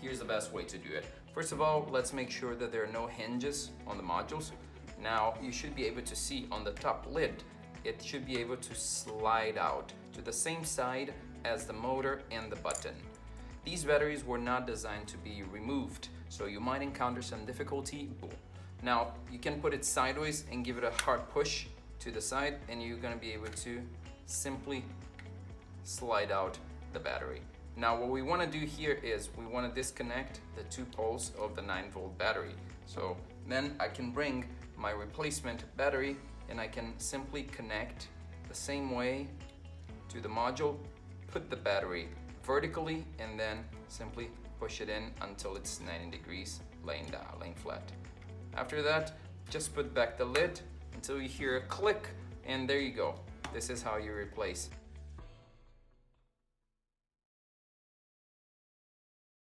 here's the best way to do it. First of all, let's make sure that there are no hinges on the modules. Now you should be able to see on the top lid, it should be able to slide out to the same side as the motor and the button. These batteries were not designed to be removed, so you might encounter some difficulty. Now you can put it sideways and give it a hard push to the side, and you're going to be able to simply slide out the battery. Now what we want to do here is we want to disconnect the 2 poles of the 9-volt battery. So then I can bring my replacement battery and I can simply connect the same way to the module, put the battery vertically, and then simply push it in until it's 90 degrees laying down, laying flat. After that, just put back the lid until you hear a click, and there you go. This is how you replace